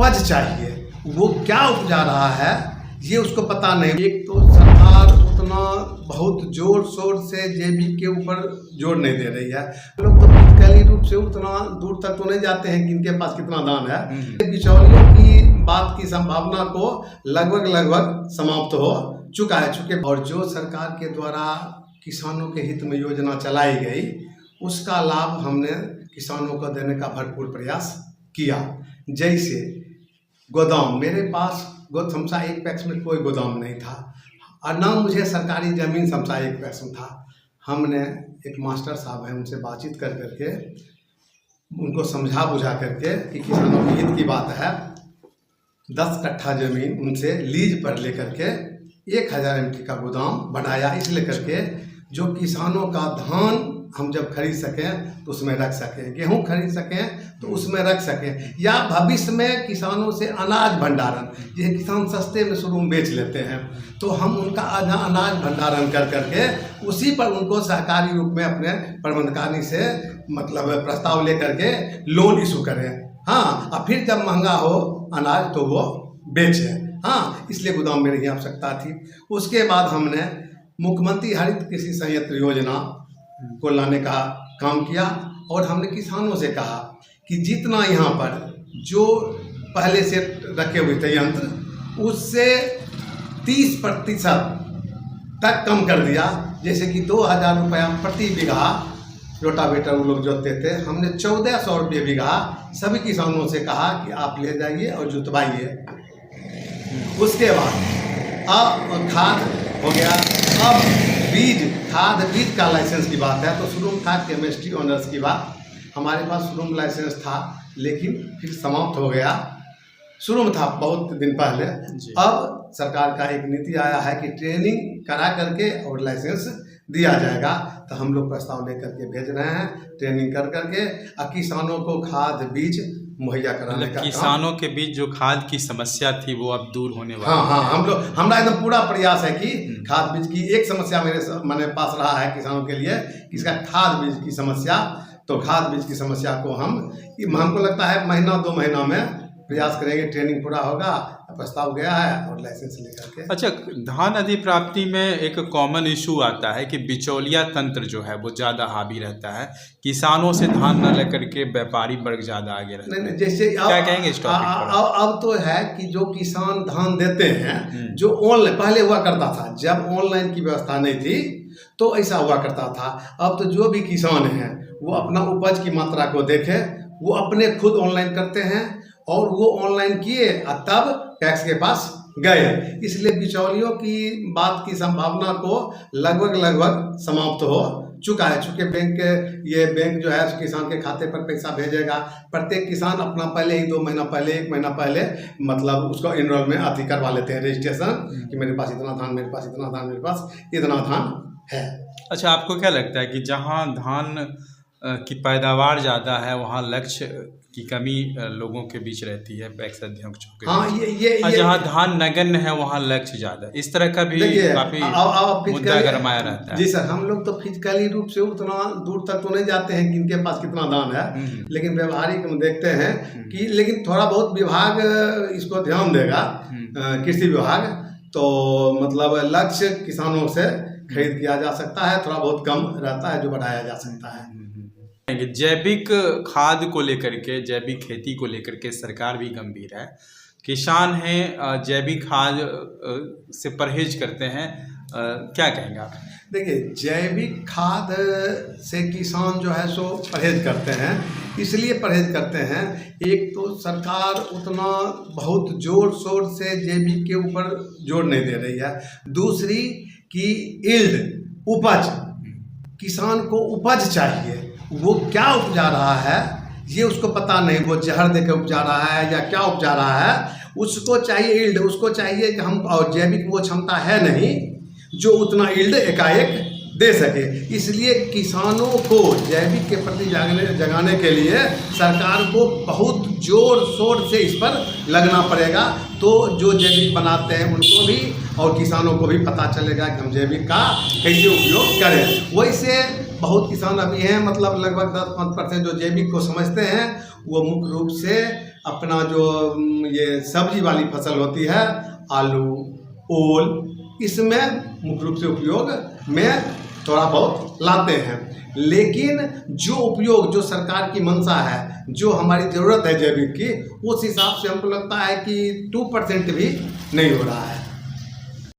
उपज चाहिए, वो क्या उपजा रहा है ये उसको पता नहीं। एक तो सरकार उतना बहुत जोर शोर से जेबी के ऊपर जोर नहीं दे रही है। लोग तो फिजिकली रूप से उतना दूर तक तो नहीं जाते हैं कि इनके पास कितना दान है। बिचौलियों की बात की संभावना को लगभग समाप्त हो चुका है। चूंकि और जो सरकार के द्वारा किसानों के हित में योजना चलाई गई उसका लाभ हमने किसानों को देने का भरपूर प्रयास किया। जैसे गोदाम, मेरे पास समसा एक पैक्स में कोई गोदाम नहीं था और ना मुझे सरकारी ज़मीन समसा एक पैक्स में था। हमने एक मास्टर साहब हैं उनसे बातचीत कर करके उनको समझा बुझा करके कि किसानों के हित की बात है 10 कट्ठा ज़मीन उनसे लीज पर लेकर के 1000 MT का गोदाम बनाया। इसलिए करके जो किसानों का धान हम जब खरीद सकें तो उसमें रख सकें, गेहूं खरीद सकें तो उसमें रख सकें, या भविष्य में किसानों से अनाज भंडारण, ये किसान सस्ते में शुरू में बेच लेते हैं तो हम उनका अनाज भंडारण कर करके उसी पर उनको सहकारी रूप में अपने प्रबंधकानी से मतलब प्रस्ताव लेकर के लोन इशू करें। हाँ, और फिर जब महंगा हो अनाज तो वो बेचें। हाँ, इसलिए गोदाम मेरी आवश्यकता थी। उसके बाद हमने मुख्यमंत्री हरित कृषि संयंत्र योजना को लाने का काम किया और हमने किसानों से कहा कि जितना यहाँ पर जो पहले से रखे हुए थे यंत्र उससे 30% तक कम कर दिया। जैसे कि 2000 रुपया प्रति बीघा रोटावेटर वो लोग जोतते थे, हमने 1400 रुपये बीघा सभी किसानों से कहा कि आप ले जाइए और जुतवाइए। उसके बाद अब खाद हो गया, अब खाद बीज का लाइसेंस की बात है तो शुरू में था केमिस्ट्री ऑनर्स की बात, हमारे पास शुरू में लाइसेंस था लेकिन फिर समाप्त हो गया। शुरू में था बहुत दिन पहले। अब सरकार का एक नीति आया है कि ट्रेनिंग करा करके और लाइसेंस दिया जाएगा, तो हम लोग प्रस्ताव लेकर के भेज रहे हैं ट्रेनिंग कर करके किसानों को खाद बीज मुहैया कराने का। किसानों के बीच जो खाद की समस्या थी वो अब दूर होने वाली है। हाँ, हमारा एकदम पूरा प्रयास है कि खाद बीज की एक समस्या मेरे पास रहा है किसानों के लिए, इसका खाद बीज की समस्या। तो खाद बीज की समस्या को हमको लगता है महीना 2 महीना में प्रयास करेंगे, ट्रेनिंग पूरा होगा, प्रस्ताव गया है और लाइसेंस लेकर के। अच्छा, धान अधिप्राप्ति में एक कॉमन इशू आता है कि बिचौलिया तंत्र जो है वो ज़्यादा हावी रहता है, किसानों से धान न लेकर के व्यापारी वर्ग ज़्यादा आगे रहता है। नहीं, जैसे क्या कहेंगे इस टॉपिक पर? अब तो है कि जो किसान धान देते हैं जो ऑनलाइन पहले हुआ करता था, जब ऑनलाइन की व्यवस्था नहीं थी तो ऐसा हुआ करता था। अब तो जो भी किसान हैं वो अपना उपज की मात्रा को देखे, वो अपने खुद ऑनलाइन करते हैं और वो ऑनलाइन किए और तब टैक्स के पास गए। इसलिए बिचौलियों की बात की संभावना को लगभग समाप्त हो चुका है। चूँकि बैंक जो है किसान के खाते पर पैसा भेजेगा, प्रत्येक किसान अपना पहले ही 2 महीना पहले 1 महीना पहले मतलब उसको इनरोल में अति करवा लेते हैं रजिस्ट्रेशन कि मेरे पास इतना धान, मेरे पास इतना धान, मेरे पास इतना धान है। अच्छा, आपको क्या लगता है कि जहाँ धान की पैदावार ज़्यादा है वहाँ लक्ष्य की कमी लोगों के बीच रहती है, पैक्स अध्यक्षों के? हाँ, ये जहाँ धान नगण्य है वहाँ लक्ष्य ज़्यादा, इस तरह का भी काफ़ी मुद्दा गरमाया रहता है। जी सर, हम लोग तो फिजिकली रूप से उतना दूर तक तो नहीं जाते हैं कि इनके पास कितना दान है, लेकिन व्यवहारिक हम देखते हैं कि लेकिन थोड़ा बहुत विभाग इसको ध्यान देगा, कृषि विभाग, तो मतलब लक्ष्य किसानों से खरीद किया जा सकता है, थोड़ा बहुत कम रहता है जो बढ़ाया जा सकता है। जैविक खाद को लेकर के, जैविक खेती को लेकर के सरकार भी गंभीर है, किसान हैं जैविक खाद से परहेज करते हैं, क्या कहेंगे आप? देखिए, जैविक खाद से किसान जो है सो परहेज करते हैं, इसलिए परहेज करते हैं एक तो सरकार उतना बहुत जोर शोर से जैविक के ऊपर जोर नहीं दे रही है, दूसरी कि यील्ड उपज, किसान को उपज चाहिए, वो क्या उपजा रहा है ये उसको पता नहीं, वो जहर देकर उपजा रहा है या क्या उपजा रहा है, उसको चाहिए यील्ड, उसको चाहिए कि हम, और जैविक वो क्षमता है नहीं जो उतना यील्ड एकाएक दे सके। इसलिए किसानों को जैविक के प्रति जगाने के लिए सरकार को बहुत जोर शोर से इस पर लगना पड़ेगा, तो जो जैविक बनाते हैं उनको भी और किसानों को भी पता चलेगा कि हम जैविक का कैसे उपयोग करें। वैसे बहुत किसान अभी हैं, मतलब लगभग 10-5% जो जैविक को समझते हैं वो मुख्य रूप से अपना जो ये सब्जी वाली फसल होती है, आलू, ओल, इसमें मुख्य रूप से उपयोग में थोड़ा बहुत लाते हैं। लेकिन जो उपयोग, जो सरकार की मंशा है, जो हमारी ज़रूरत है जैविक की, उस हिसाब से हमको लगता है कि 2% भी नहीं हो रहा है।